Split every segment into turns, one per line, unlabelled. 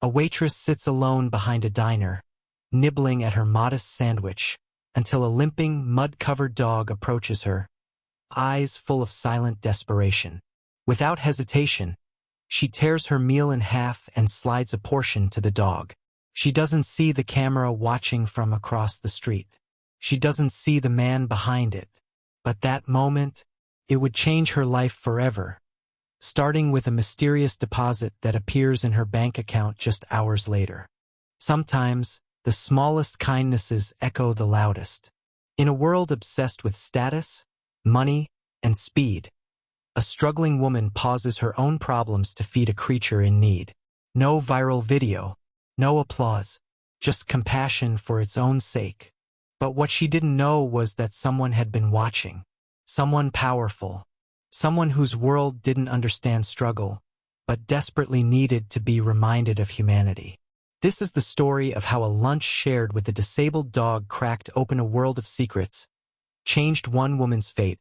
A waitress sits alone behind a diner, nibbling at her modest sandwich, until a limping, mud-covered dog approaches her, eyes full of silent desperation. Without hesitation, she tears her meal in half and slides a portion to the dog. She doesn't see the camera watching from across the street. She doesn't see the man behind it. But that moment, it would change her life forever, starting with a mysterious deposit that appears in her bank account just hours later. Sometimes, the smallest kindnesses echo the loudest. In a world obsessed with status, money, and speed, a struggling woman pauses her own problems to feed a creature in need. No viral video, no applause, just compassion for its own sake. But what she didn't know was that someone had been watching. Someone powerful. Someone whose world didn't understand struggle, but desperately needed to be reminded of humanity. This is the story of how a lunch shared with a disabled dog cracked open a world of secrets, changed one woman's fate,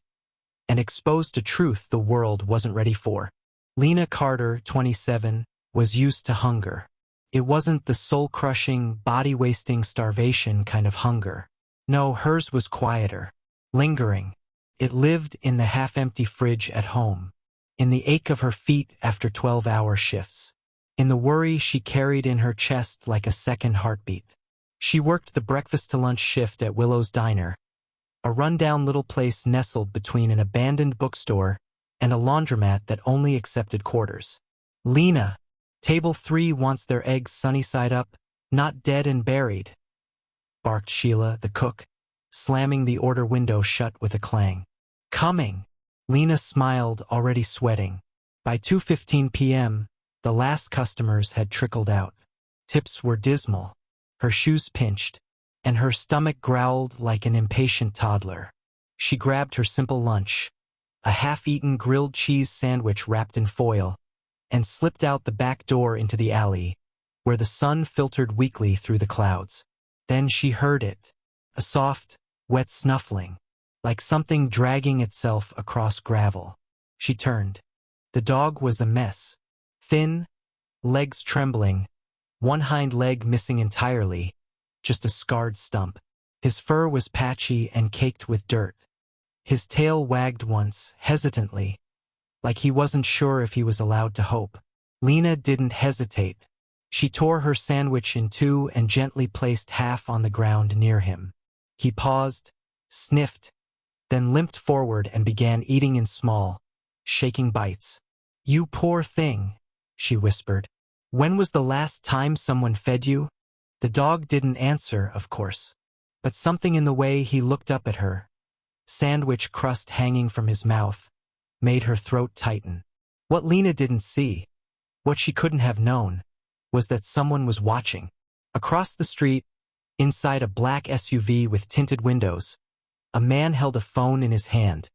and exposed a truth the world wasn't ready for. Lena Carter, 27, was used to hunger. It wasn't the soul-crushing, body-wasting starvation kind of hunger. No, hers was quieter, lingering. It lived in the half-empty fridge at home, in the ache of her feet after 12-hour shifts, in the worry she carried in her chest like a second heartbeat. She worked the breakfast-to-lunch shift at Willow's Diner, a rundown little place nestled between an abandoned bookstore and a laundromat that only accepted quarters. Lena, table 3 wants their eggs sunny side up, not dead and buried, barked Sheila, the cook, slamming the order window shut with a clang. Coming! Lena smiled, already sweating. By 2:15 p.m., the last customers had trickled out. Tips were dismal, her shoes pinched, and her stomach growled like an impatient toddler. She grabbed her simple lunch, a half-eaten grilled cheese sandwich wrapped in foil, and slipped out the back door into the alley, where the sun filtered weakly through the clouds. Then she heard it, a soft, wet snuffling, like something dragging itself across gravel. She turned. The dog was a mess. Thin, legs trembling, one hind leg missing entirely, just a scarred stump. His fur was patchy and caked with dirt. His tail wagged once, hesitantly, like he wasn't sure if he was allowed to hope. Lena didn't hesitate. She tore her sandwich in two and gently placed half on the ground near him. He paused, sniffed, then limped forward and began eating in small, shaking bites. "You poor thing," she whispered. "When was the last time someone fed you?" The dog didn't answer, of course, but something in the way he looked up at her, sandwich crust hanging from his mouth, made her throat tighten. What Lena didn't see, what she couldn't have known, was that someone was watching. Across the street, inside a black SUV with tinted windows, a man held a phone in his hand.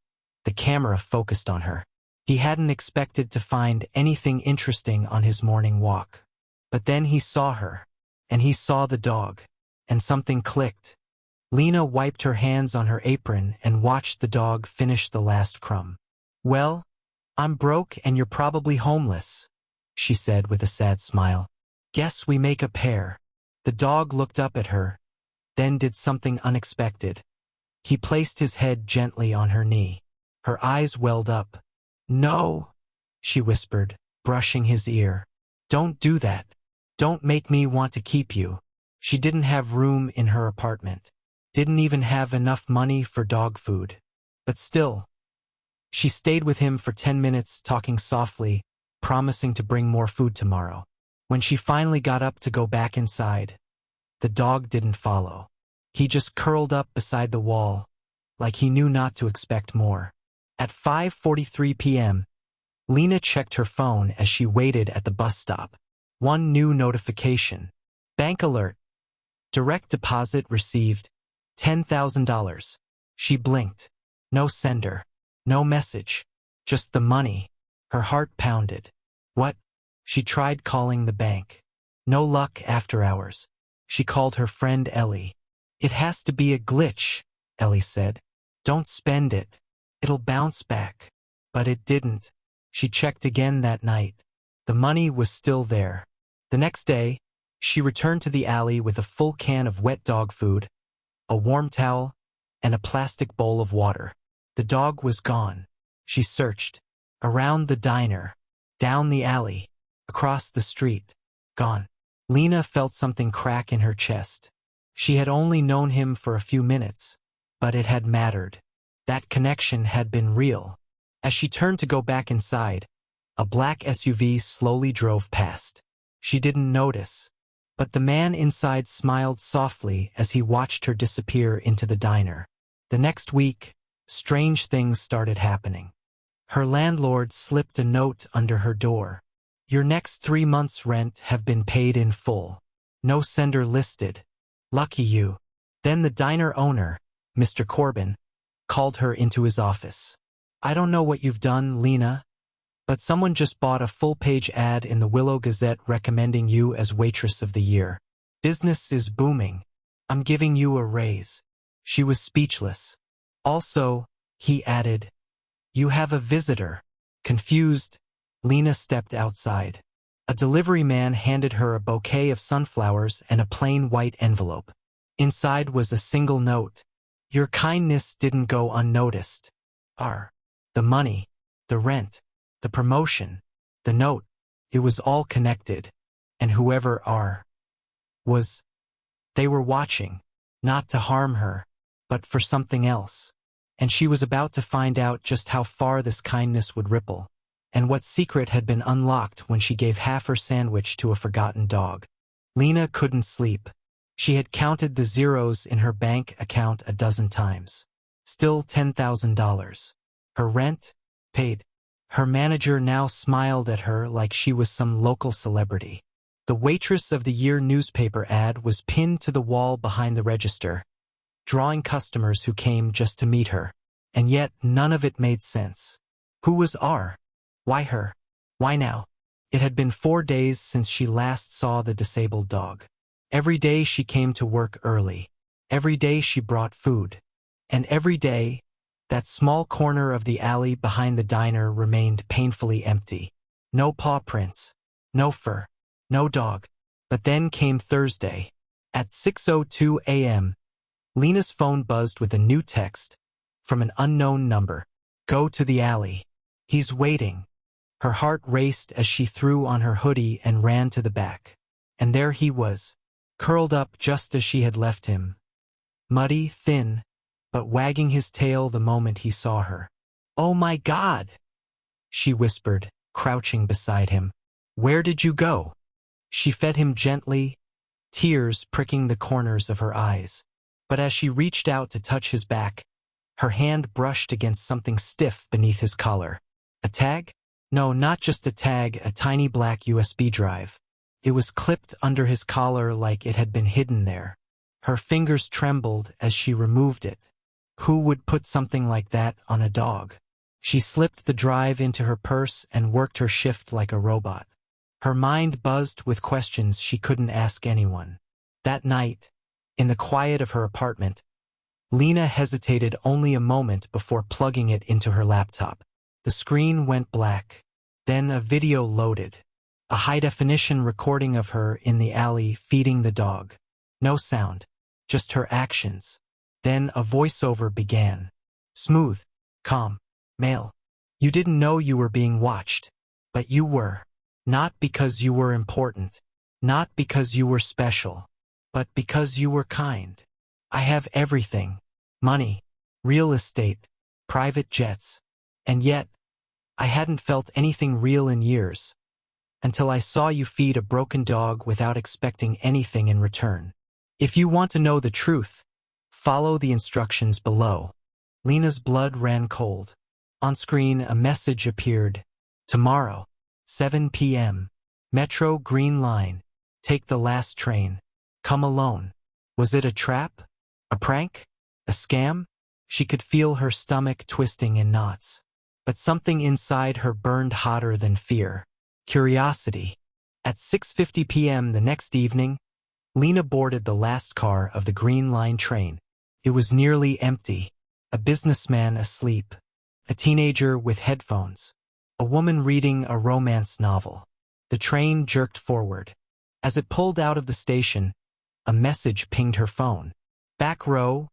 The camera focused on her. He hadn't expected to find anything interesting on his morning walk. But then he saw her, and he saw the dog, and something clicked. Lena wiped her hands on her apron and watched the dog finish the last crumb. "Well, I'm broke and you're probably homeless," she said with a sad smile. "Guess we make a pair." The dog looked up at her, then did something unexpected. He placed his head gently on her knee. Her eyes welled up. "No," she whispered, brushing his ear. "Don't do that. Don't make me want to keep you." She didn't have room in her apartment. Didn't even have enough money for dog food. But still, she stayed with him for 10 minutes, talking softly, promising to bring more food tomorrow. When she finally got up to go back inside, the dog didn't follow. He just curled up beside the wall, like he knew not to expect more. At 5:43 p.m., Lena checked her phone as she waited at the bus stop. One new notification. Bank alert. Direct deposit received. $10,000. She blinked. No sender. No message. Just the money. Her heart pounded. What? She tried calling the bank. No luck after hours. She called her friend Ellie. "It has to be a glitch," Ellie said. "Don't spend it. It'll bounce back." But it didn't. She checked again that night. The money was still there. The next day, she returned to the alley with a full can of wet dog food, a warm towel, and a plastic bowl of water. The dog was gone. She searched. Around the diner, down the alley, across the street. Gone. Lena felt something crack in her chest. She had only known him for a few minutes, but it had mattered. That connection had been real. As she turned to go back inside, a black SUV slowly drove past. She didn't notice, but the man inside smiled softly as he watched her disappear into the diner. The next week, strange things started happening. Her landlord slipped a note under her door. Your next 3 months' rent have been paid in full. No sender listed. Lucky you. Then the diner owner, Mr. Corbin, called her into his office. I don't know what you've done, Lena, but someone just bought a full-page ad in the Willow Gazette recommending you as Waitress of the Year. Business is booming. I'm giving you a raise. She was speechless. Also, he added, you have a visitor. Confused, Lena stepped outside. A delivery man handed her a bouquet of sunflowers and a plain white envelope. Inside was a single note. Your kindness didn't go unnoticed. The money, the rent, the promotion, the note, it was all connected. And whoever was, they were watching, not to harm her, but for something else. And she was about to find out just how far this kindness would ripple, and what secret had been unlocked when she gave half her sandwich to a forgotten dog. Lena couldn't sleep. She had counted the zeros in her bank account a dozen times. Still $10,000. Her rent? Paid. Her manager now smiled at her like she was some local celebrity. The Waitress of the Year newspaper ad was pinned to the wall behind the register, drawing customers who came just to meet her. And yet none of it made sense. Who was R? Why her? Why now? It had been 4 days since she last saw the disabled dog. Every day she came to work early. Every day she brought food. And every day, that small corner of the alley behind the diner remained painfully empty. No paw prints. No fur. No dog. But then came Thursday. At 6:02 a.m., Lena's phone buzzed with a new text from an unknown number. Go to the alley. He's waiting. Her heart raced as she threw on her hoodie and ran to the back. And there he was, curled up just as she had left him. Muddy, thin, but wagging his tail the moment he saw her. Oh my God, she whispered, crouching beside him. Where did you go? She fed him gently, tears pricking the corners of her eyes. But as she reached out to touch his back, her hand brushed against something stiff beneath his collar. A tag? No, not just a tag, a tiny black USB drive. It was clipped under his collar like it had been hidden there. Her fingers trembled as she removed it. Who would put something like that on a dog? She slipped the drive into her purse and worked her shift like a robot. Her mind buzzed with questions she couldn't ask anyone. That night, in the quiet of her apartment, Lena hesitated only a moment before plugging it into her laptop. The screen went black. Then a video loaded. A high-definition recording of her in the alley feeding the dog. No sound, just her actions. Then a voiceover began. Smooth, calm, male. You didn't know you were being watched, but you were. Not because you were important, not because you were special, but because you were kind. I have everything. Money, real estate, private jets. And yet, I hadn't felt anything real in years, until I saw you feed a broken dog without expecting anything in return. If you want to know the truth, follow the instructions below. Lena's blood ran cold. On screen, a message appeared. Tomorrow, 7 p.m. Metro Green Line. Take the last train. Come alone. Was it a trap? A prank? A scam? She could feel her stomach twisting in knots. But something inside her burned hotter than fear. Curiosity. At 6:50 p.m. the next evening, Lena boarded the last car of the Green Line train. It was nearly empty. A businessman asleep. A teenager with headphones. A woman reading a romance novel. The train jerked forward. As it pulled out of the station, a message pinged her phone. Back row,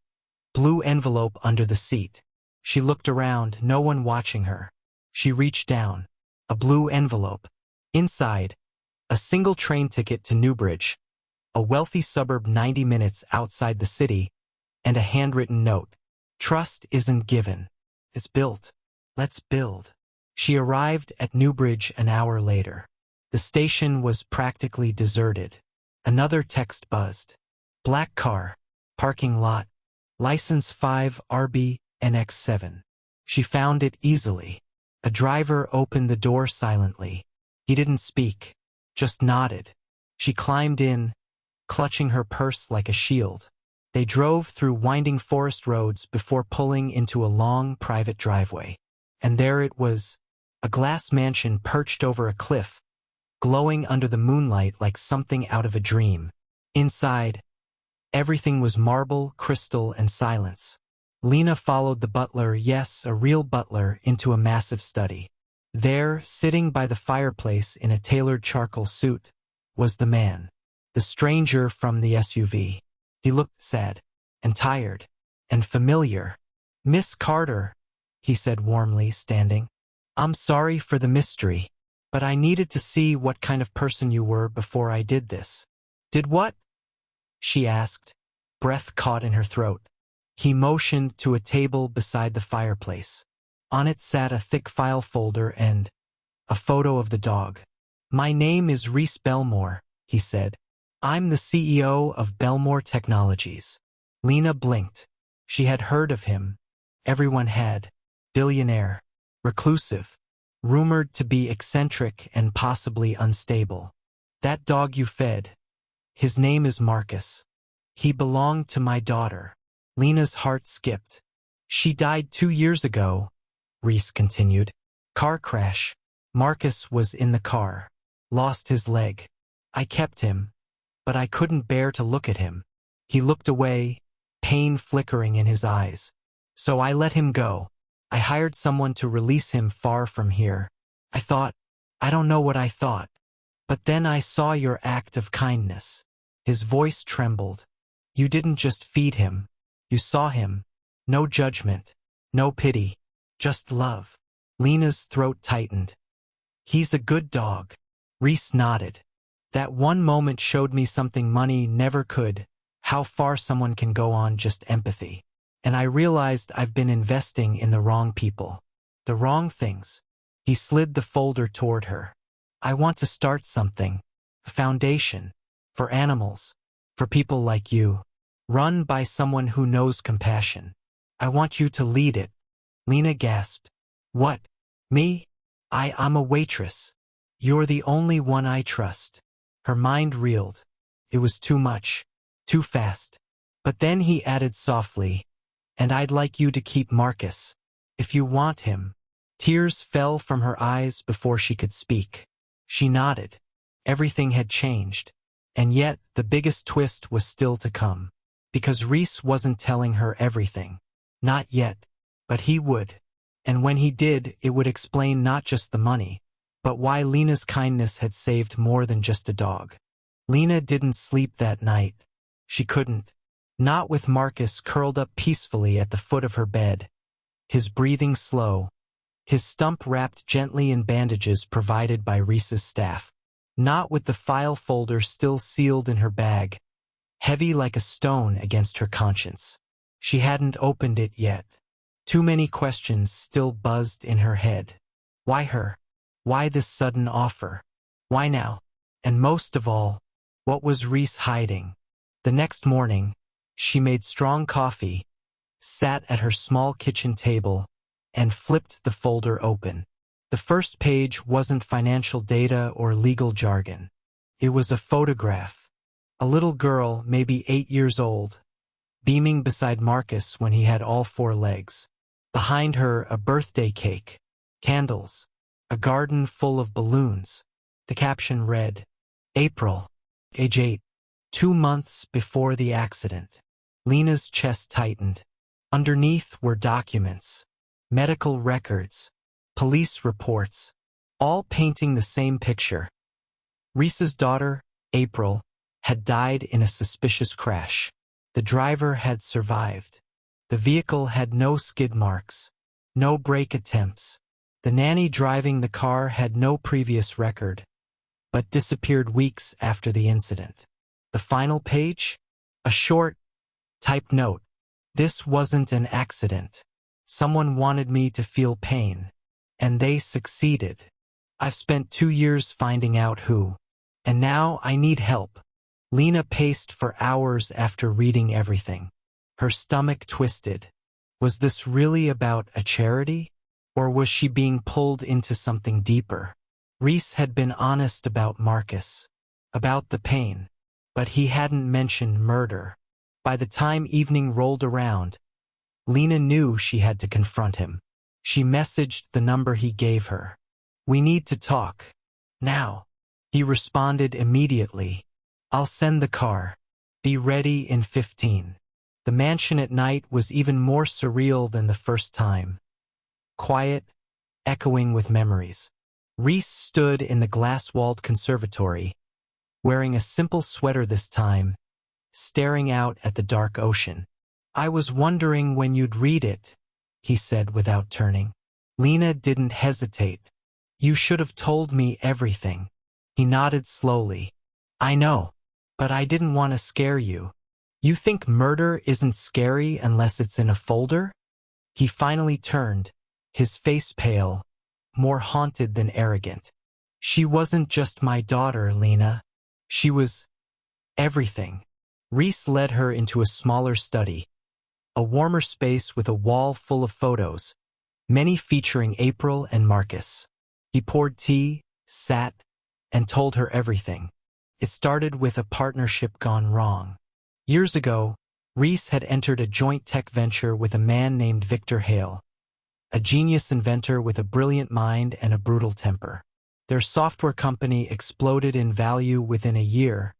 blue envelope under the seat. She looked around, no one watching her. She reached down. A blue envelope. Inside, a single train ticket to Newbridge, a wealthy suburb 90 minutes outside the city, and a handwritten note. Trust isn't given. It's built. Let's build. She arrived at Newbridge an hour later. The station was practically deserted. Another text buzzed. Black car. Parking lot. License 5 RB NX7. She found it easily. A driver opened the door silently. He didn't speak, just nodded. She climbed in, clutching her purse like a shield. They drove through winding forest roads before pulling into a long private driveway. And there it was, a glass mansion perched over a cliff, glowing under the moonlight like something out of a dream. Inside, everything was marble, crystal, and silence. Lena followed the butler, yes, a real butler, into a massive study. There, sitting by the fireplace in a tailored charcoal suit, was the man, the stranger from the SUV. He looked sad, and tired, and familiar. Miss Carter, he said warmly, standing. I'm sorry for the mystery, but I needed to see what kind of person you were before I did this. Did what? She asked, breath caught in her throat. He motioned to a table beside the fireplace. On it sat a thick file folder and a photo of the dog. My name is Reese Belmore, he said. I'm the CEO of Belmore Technologies. Lena blinked. She had heard of him. Everyone had. Billionaire. Reclusive. Rumored to be eccentric and possibly unstable. That dog you fed. His name is Marcus. He belonged to my daughter. Lena's heart skipped. She died 2 years ago, Reese continued. Car crash. Marcus was in the car. Lost his leg. I kept him, but I couldn't bear to look at him. He looked away, pain flickering in his eyes. So I let him go. I hired someone to release him far from here. I don't know what I thought. But then I saw your act of kindness. His voice trembled. You didn't just feed him. You saw him. No judgment. No pity. Just love. Lena's throat tightened. He's a good dog. Reese nodded. That one moment showed me something money never could, how far someone can go on just empathy. And I realized I've been investing in the wrong people. The wrong things. He slid the folder toward her. I want to start something. A foundation. For animals. For people like you. Run by someone who knows compassion. I want you to lead it. Lena gasped. What? Me? I'm a waitress. You're the only one I trust. Her mind reeled. It was too much. Too fast. But then he added softly, and I'd like you to keep Marcus. If you want him. Tears fell from her eyes before she could speak. She nodded. Everything had changed. And yet, the biggest twist was still to come. Because Reese wasn't telling her everything. Not yet. But he would. And when he did, it would explain not just the money, but why Lena's kindness had saved more than just a dog. Lena didn't sleep that night. She couldn't. Not with Marcus curled up peacefully at the foot of her bed. His breathing slow. His stump wrapped gently in bandages provided by Reese's staff. Not with the file folder still sealed in her bag, heavy like a stone against her conscience. She hadn't opened it yet. Too many questions still buzzed in her head. Why her? Why this sudden offer? Why now? And most of all, what was Reese hiding? The next morning, she made strong coffee, sat at her small kitchen table, and flipped the folder open. The first page wasn't financial data or legal jargon. It was a photograph. A little girl, maybe 8 years old, beaming beside Marcus when he had all 4 legs. Behind her, a birthday cake, candles, a garden full of balloons. The caption read, April, age 8, 2 months before the accident. Lena's chest tightened. Underneath were documents, medical records, police reports, all painting the same picture. Reese's daughter, April, had died in a suspicious crash. The driver had survived. The vehicle had no skid marks, no brake attempts. The nanny driving the car had no previous record, but disappeared weeks after the incident. The final page? A short, typed note. This wasn't an accident. Someone wanted me to feel pain, and they succeeded. I've spent 2 years finding out who, and now I need help. Lena paced for hours after reading everything. Her stomach twisted. Was this really about a charity? Or was she being pulled into something deeper? Reese had been honest about Marcus, about the pain, but he hadn't mentioned murder. By the time evening rolled around, Lena knew she had to confront him. She messaged the number he gave her. "We need to talk. Now." He responded immediately. "I'll send the car. Be ready in 15. The mansion at night was even more surreal than the first time. Quiet, echoing with memories. Reese stood in the glass-walled conservatory, wearing a simple sweater this time, staring out at the dark ocean. "I was wondering when you'd read it," he said without turning. Lena didn't hesitate. "You should have told me everything." He nodded slowly. "I know, but I didn't want to scare you. You think murder isn't scary unless it's in a folder?" He finally turned, his face pale, more haunted than arrogant. "She wasn't just my daughter, Lena. She was everything." Reese led her into a smaller study, a warmer space with a wall full of photos, many featuring April and Marcus. He poured tea, sat, and told her everything. It started with a partnership gone wrong. Years ago, Reese had entered a joint tech venture with a man named Victor Hale, a genius inventor with a brilliant mind and a brutal temper. Their software company exploded in value within a year,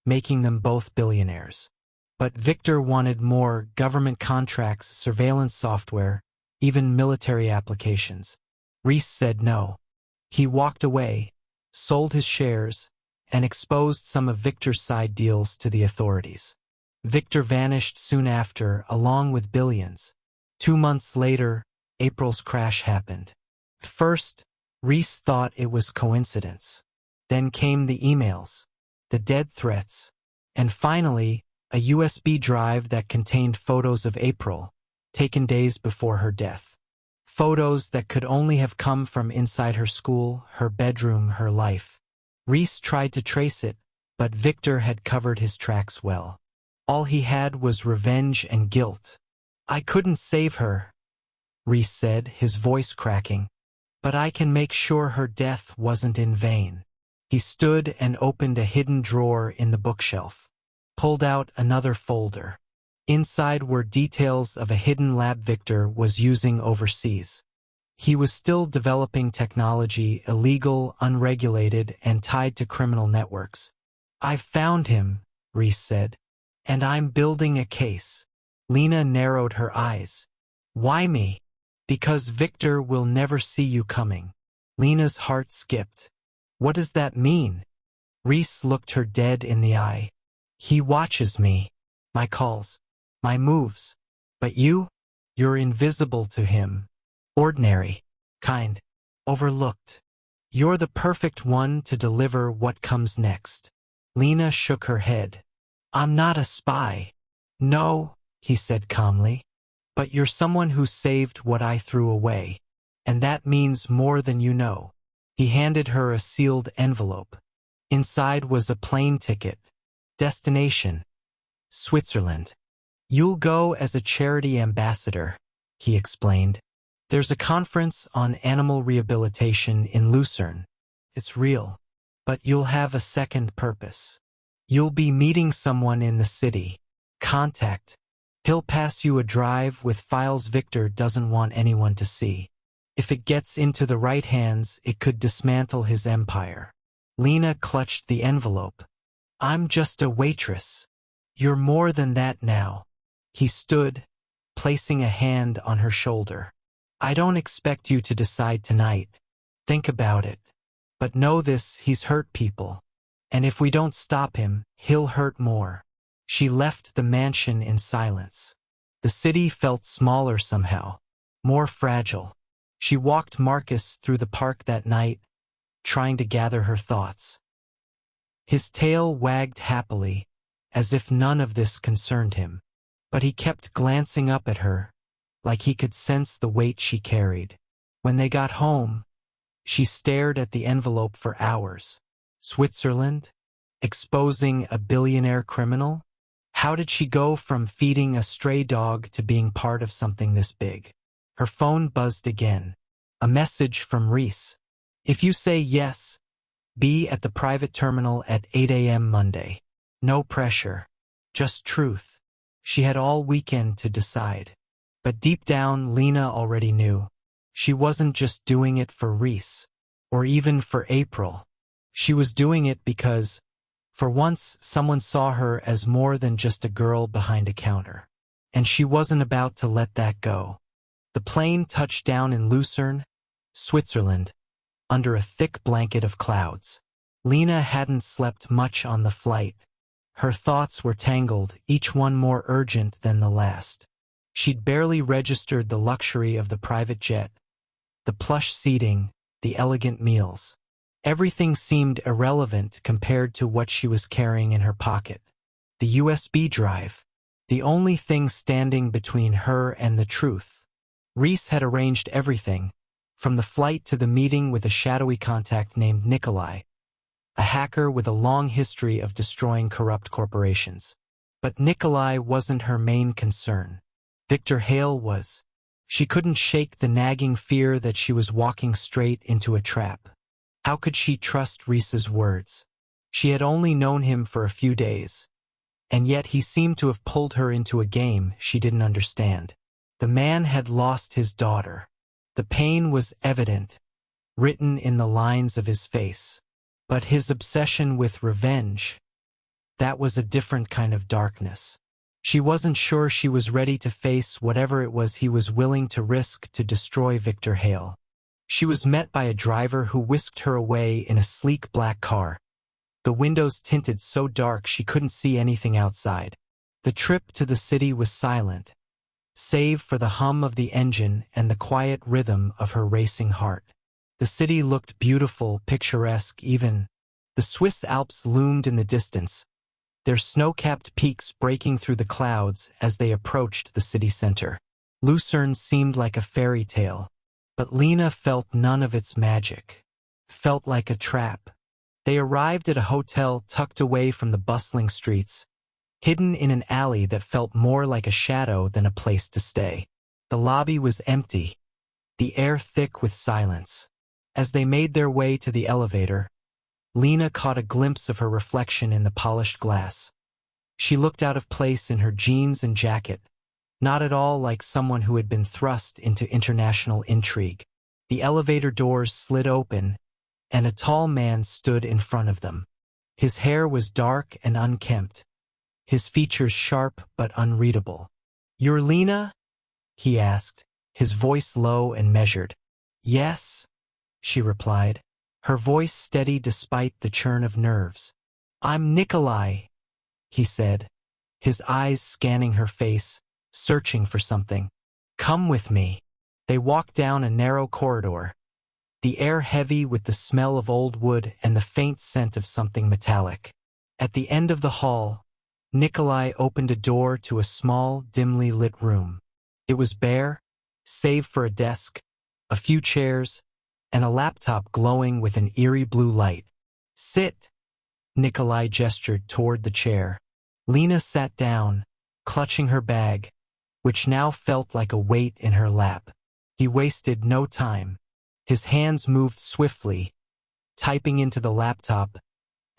making them both billionaires. But Victor wanted more: government contracts, surveillance software, even military applications. Reese said no. He walked away, sold his shares, and exposed some of Victor's side deals to the authorities. Victor vanished soon after, along with billions. 2 months later, April's crash happened. At first, Reese thought it was coincidence. Then came the emails, the dead threats, and finally, a USB drive that contained photos of April, taken days before her death. Photos that could only have come from inside her school, her bedroom, her life. Reese tried to trace it, but Victor had covered his tracks well. All he had was revenge and guilt. "I couldn't save her," Reese said, his voice cracking, "but I can make sure her death wasn't in vain." He stood and opened a hidden drawer in the bookshelf, pulled out another folder. Inside were details of a hidden lab Victor was using overseas. He was still developing technology, illegal, unregulated, and tied to criminal networks. "I've found him," Reese said, "and I'm building a case." Lena narrowed her eyes. "Why me?" "Because Victor will never see you coming." Lena's heart skipped. "What does that mean?" Reese looked her dead in the eye. "He watches me, my calls, my moves. But you're invisible to him. Ordinary, kind, overlooked. You're the perfect one to deliver what comes next." Lena shook her head. "I'm not a spy." "No," he said calmly. "But you're someone who saved what I threw away. And that means more than you know." He handed her a sealed envelope. Inside was a plane ticket. Destination: Switzerland. "You'll go as a charity ambassador," he explained. "There's a conference on animal rehabilitation in Lucerne. It's real. But you'll have a second purpose. You'll be meeting someone in the city. Contact. He'll pass you a drive with files Victor doesn't want anyone to see. If it gets into the right hands, it could dismantle his empire." Lena clutched the envelope. "I'm just a waitress. You're more than that now." He stood, placing a hand on her shoulder. "I don't expect you to decide tonight. Think about it. But know this: he's hurt people. And if we don't stop him, he'll hurt more. She left the mansion in silence. The city felt smaller somehow, more fragile. She walked Marcus through the park that night, trying to gather her thoughts. His tail wagged happily, as if none of this concerned him. But he kept glancing up at her, like he could sense the weight she carried. When they got home, she stared at the envelope for hours. Switzerland? Exposing a billionaire criminal? How did she go from feeding a stray dog to being part of something this big? Her phone buzzed again. A message from Reese. If you say yes, be at the private terminal at 8 a.m. Monday. No pressure, just truth. She had all weekend to decide. But deep down, Lena already knew. She wasn't just doing it for Reese, or even for April. She was doing it because, for once, someone saw her as more than just a girl behind a counter. And she wasn't about to let that go. The plane touched down in Lucerne, Switzerland, under a thick blanket of clouds. Lena hadn't slept much on the flight. Her thoughts were tangled, each one more urgent than the last. She'd barely registered the luxury of the private jet, the plush seating, the elegant meals. Everything seemed irrelevant compared to what she was carrying in her pocket. The USB drive, the only thing standing between her and the truth. Reese had arranged everything, from the flight to the meeting with a shadowy contact named Nikolai, a hacker with a long history of destroying corrupt corporations. But Nikolai wasn't her main concern. Victor Hale was. She couldn't shake the nagging fear that she was walking straight into a trap. How could she trust Reese's words? She had only known him for a few days, and yet he seemed to have pulled her into a game she didn't understand. The man had lost his daughter. The pain was evident, written in the lines of his face. But his obsession with revenge, that was a different kind of darkness. She wasn't sure she was ready to face whatever it was he was willing to risk to destroy Victor Hale. She was met by a driver who whisked her away in a sleek black car. The windows tinted so dark she couldn't see anything outside. The trip to the city was silent, save for the hum of the engine and the quiet rhythm of her racing heart. The city looked beautiful, picturesque even. The Swiss Alps loomed in the distance, their snow-capped peaks breaking through the clouds as they approached the city center. Lucerne seemed like a fairy tale, but Lena felt none of its magic. Felt like a trap. They arrived at a hotel tucked away from the bustling streets, hidden in an alley that felt more like a shadow than a place to stay. The lobby was empty, the air thick with silence. As they made their way to the elevator, Lena caught a glimpse of her reflection in the polished glass. She looked out of place in her jeans and jacket, not at all like someone who had been thrust into international intrigue. The elevator doors slid open, and a tall man stood in front of them. His hair was dark and unkempt, his features sharp but unreadable. "You're Lena?" he asked, his voice low and measured. "Yes," she replied, her voice steady despite the churn of nerves. "I'm Nikolai," he said, his eyes scanning her face, searching for something. "Come with me." They walked down a narrow corridor, the air heavy with the smell of old wood and the faint scent of something metallic. At the end of the hall, Nikolai opened a door to a small, dimly lit room. It was bare, save for a desk, a few chairs, and a laptop glowing with an eerie blue light. "Sit," Nikolai gestured toward the chair. Lena sat down, clutching her bag, which now felt like a weight in her lap. He wasted no time. His hands moved swiftly, typing into the laptop,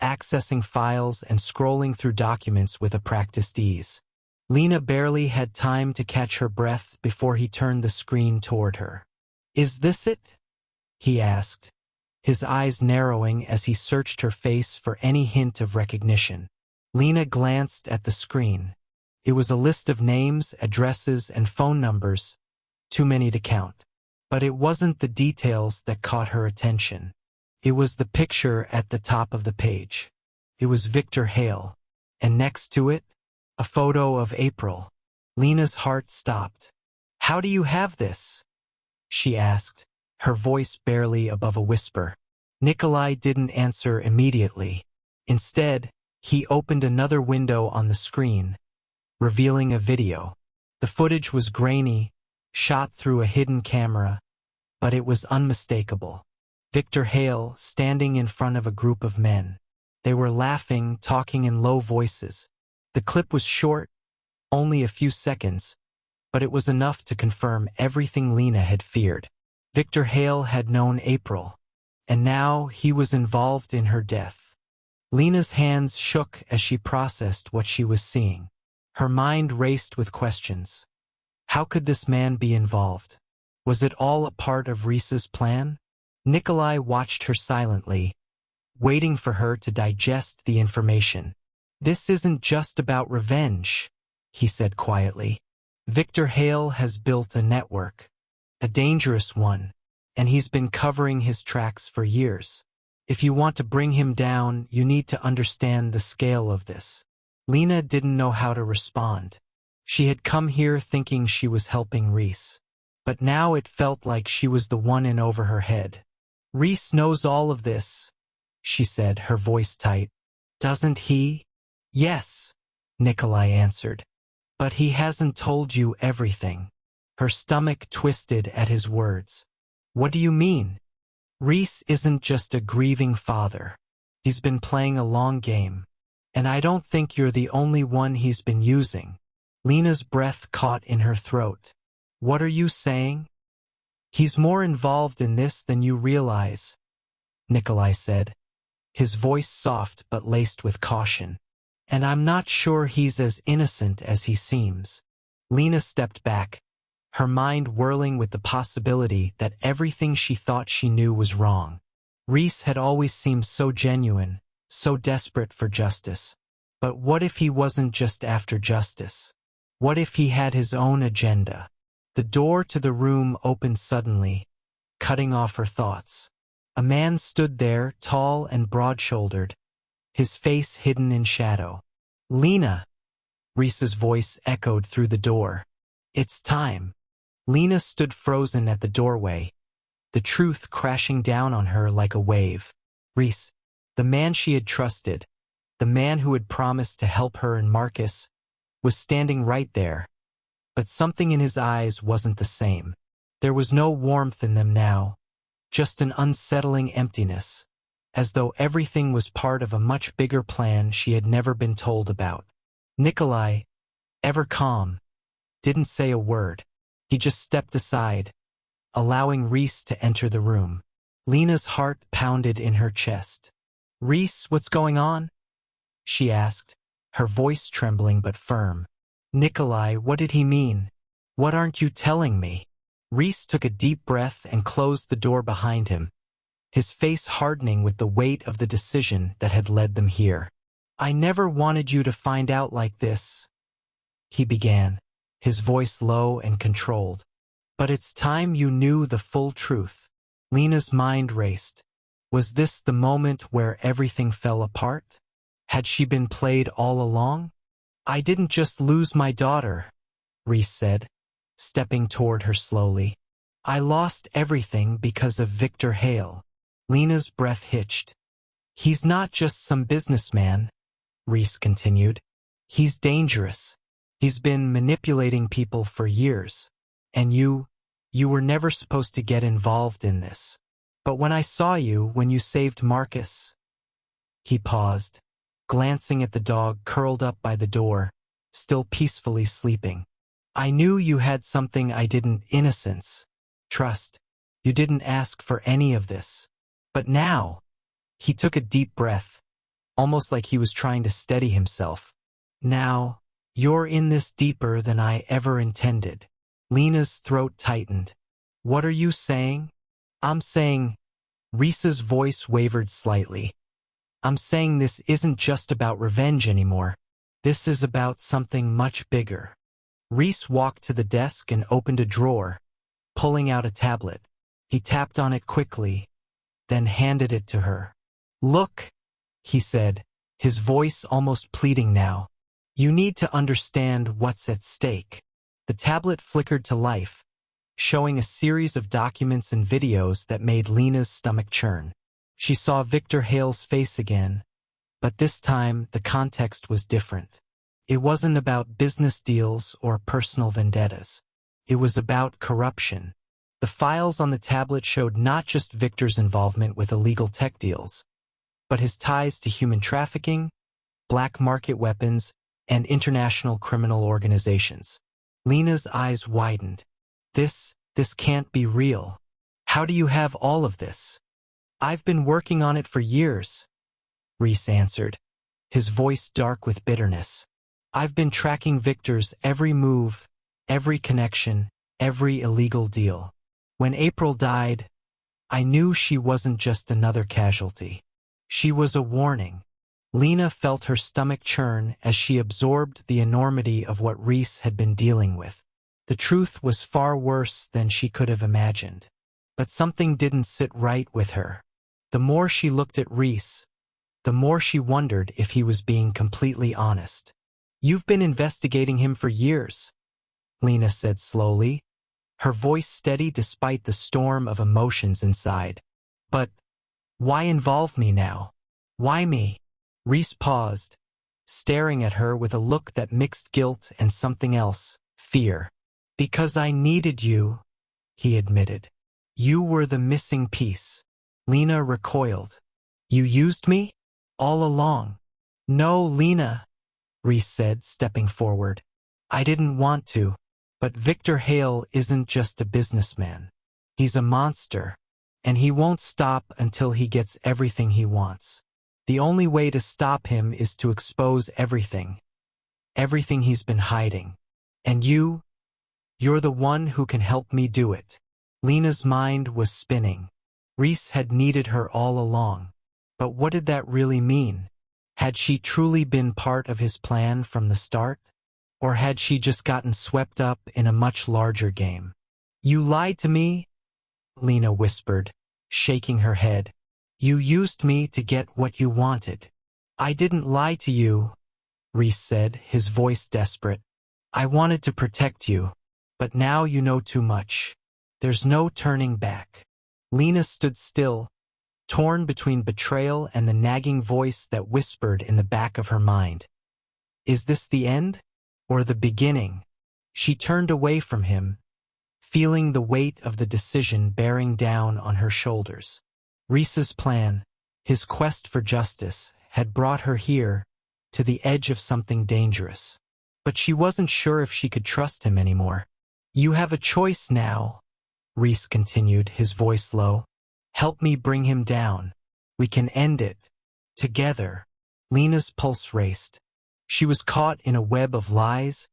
accessing files and scrolling through documents with a practiced ease. Lena barely had time to catch her breath before he turned the screen toward her. "Is this it?" he asked, his eyes narrowing as he searched her face for any hint of recognition. Lena glanced at the screen. It was a list of names, addresses, and phone numbers, too many to count. But it wasn't the details that caught her attention. It was the picture at the top of the page. It was Victor Hale. And next to it, a photo of April. Lena's heart stopped. "How do you have this?" she asked, her voice barely above a whisper. Nikolai didn't answer immediately. Instead, he opened another window on the screen, revealing a video. The footage was grainy, shot through a hidden camera, but it was unmistakable. Victor Hale standing in front of a group of men. They were laughing, talking in low voices. The clip was short, only a few seconds, but it was enough to confirm everything Lena had feared. Victor Hale had known April, and now he was involved in her death. Lena's hands shook as she processed what she was seeing. Her mind raced with questions. How could this man be involved? Was it all a part of Reese's plan? Nikolai watched her silently, waiting for her to digest the information. "This isn't just about revenge," he said quietly. "Victor Hale has built a network, a dangerous one, and he's been covering his tracks for years. If you want to bring him down, you need to understand the scale of this." Lena didn't know how to respond. She had come here thinking she was helping Reese, but now it felt like she was the one in over her head. "Reese knows all of this," she said, her voice tight. "Doesn't he?" "Yes," Nikolai answered. "But he hasn't told you everything." Her stomach twisted at his words. "What do you mean?" "Reese isn't just a grieving father. He's been playing a long game. And I don't think you're the only one he's been using." Lena's breath caught in her throat. "What are you saying?" "He's more involved in this than you realize," Nikolai said, his voice soft but laced with caution. "And I'm not sure he's as innocent as he seems." Lena stepped back, her mind whirling with the possibility that everything she thought she knew was wrong. Reese had always seemed so genuine, so desperate for justice. But what if he wasn't just after justice? What if he had his own agenda? The door to the room opened suddenly, cutting off her thoughts. A man stood there, tall and broad-shouldered, his face hidden in shadow. "Lena!" Reese's voice echoed through the door. "It's time." Lena stood frozen at the doorway, the truth crashing down on her like a wave. Reese, the man she had trusted, the man who had promised to help her and Marcus, was standing right there. But something in his eyes wasn't the same. There was no warmth in them now, just an unsettling emptiness, as though everything was part of a much bigger plan she had never been told about. Nikolai, ever calm, didn't say a word. He just stepped aside, allowing Reese to enter the room. Lena's heart pounded in her chest. "Reese, what's going on?" she asked, her voice trembling but firm. "Nikolai, what did he mean? What aren't you telling me?" Reese took a deep breath and closed the door behind him, his face hardening with the weight of the decision that had led them here. "I never wanted you to find out like this," he began, his voice low and controlled. "But it's time you knew the full truth." Lena's mind raced. Was this the moment where everything fell apart? Had she been played all along? "I didn't just lose my daughter," Reese said, stepping toward her slowly. "I lost everything because of Victor Hale." Lena's breath hitched. "He's not just some businessman," Reese continued. "He's dangerous. He's been manipulating people for years. And you were never supposed to get involved in this. But when I saw you, when you saved Marcus..." He paused, glancing at the dog curled up by the door, still peacefully sleeping. "I knew you had something I didn't. Innocence. Trust. You didn't ask for any of this. But now..." He took a deep breath, almost like he was trying to steady himself. "Now, you're in this deeper than I ever intended." Lena's throat tightened. "What are you saying?" "I'm saying..." Reese's voice wavered slightly. "I'm saying this isn't just about revenge anymore. This is about something much bigger." Reese walked to the desk and opened a drawer, pulling out a tablet. He tapped on it quickly, then handed it to her. "Look," he said, his voice almost pleading now. You need to understand what's at stake. The tablet flickered to life, showing a series of documents and videos that made Lena's stomach churn. She saw Victor Hale's face again, but this time the context was different. It wasn't about business deals or personal vendettas. It was about corruption. The files on the tablet showed not just Victor's involvement with illegal tech deals, but his ties to human trafficking, black market weapons, and international criminal organizations. Lena's eyes widened. This can't be real. How do you have all of this? I've been working on it for years, Reese answered, his voice dark with bitterness. I've been tracking Victor's every move, every connection, every illegal deal. When April died, I knew she wasn't just another casualty. She was a warning. Lena felt her stomach churn as she absorbed the enormity of what Reese had been dealing with. The truth was far worse than she could have imagined. But something didn't sit right with her. The more she looked at Reese, the more she wondered if he was being completely honest. You've been investigating him for years, Lena said slowly, her voice steady despite the storm of emotions inside. But why involve me now? Why me? Reese paused, staring at her with a look that mixed guilt and something else, fear. Because I needed you, he admitted. You were the missing piece. Lena recoiled. You used me? All along. No, Lena, Reese said, stepping forward. I didn't want to. But Victor Hale isn't just a businessman. He's a monster, and he won't stop until he gets everything he wants. The only way to stop him is to expose everything he's been hiding. And you're the one who can help me do it. Lena's mind was spinning. Reese had needed her all along. But what did that really mean? Had she truly been part of his plan from the start? Or had she just gotten swept up in a much larger game? You lied to me, Lena whispered, shaking her head. You used me to get what you wanted. I didn't lie to you, Reese said, his voice desperate. I wanted to protect you, but now you know too much. There's no turning back. Lena stood still, torn between betrayal and the nagging voice that whispered in the back of her mind. Is this the end? Or the beginning? She turned away from him, feeling the weight of the decision bearing down on her shoulders. Reese's plan, his quest for justice, had brought her here, to the edge of something dangerous. But she wasn't sure if she could trust him anymore. You have a choice now, Reese continued, his voice low. Help me bring him down. We can end it. Together. Lena's pulse raced. She was caught in a web of lies,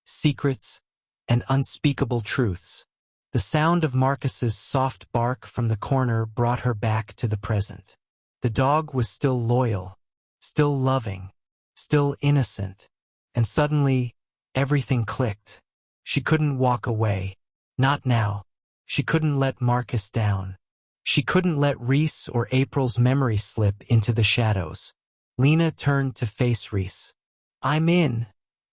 secrets, and unspeakable truths. The sound of Marcus's soft bark from the corner brought her back to the present. The dog was still loyal, still loving, still innocent. And suddenly, everything clicked. She couldn't walk away. Not now. She couldn't let Marcus down. She couldn't let Reese or April's memory slip into the shadows. Lena turned to face Reese. I'm in,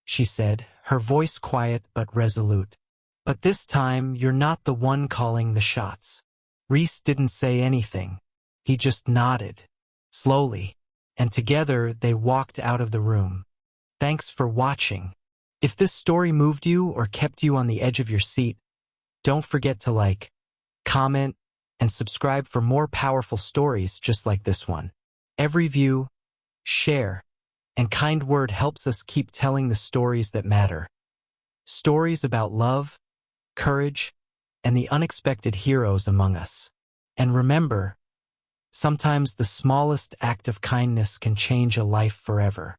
she said, her voice quiet but resolute. But this time, you're not the one calling the shots. Reese didn't say anything. He just nodded, slowly, and together they walked out of the room. Thanks for watching. If this story moved you or kept you on the edge of your seat, don't forget to like, comment, and subscribe for more powerful stories just like this one. Every view, share, and kind word helps us keep telling the stories that matter. Stories about love, courage, and the unexpected heroes among us. And remember, sometimes the smallest act of kindness can change a life forever.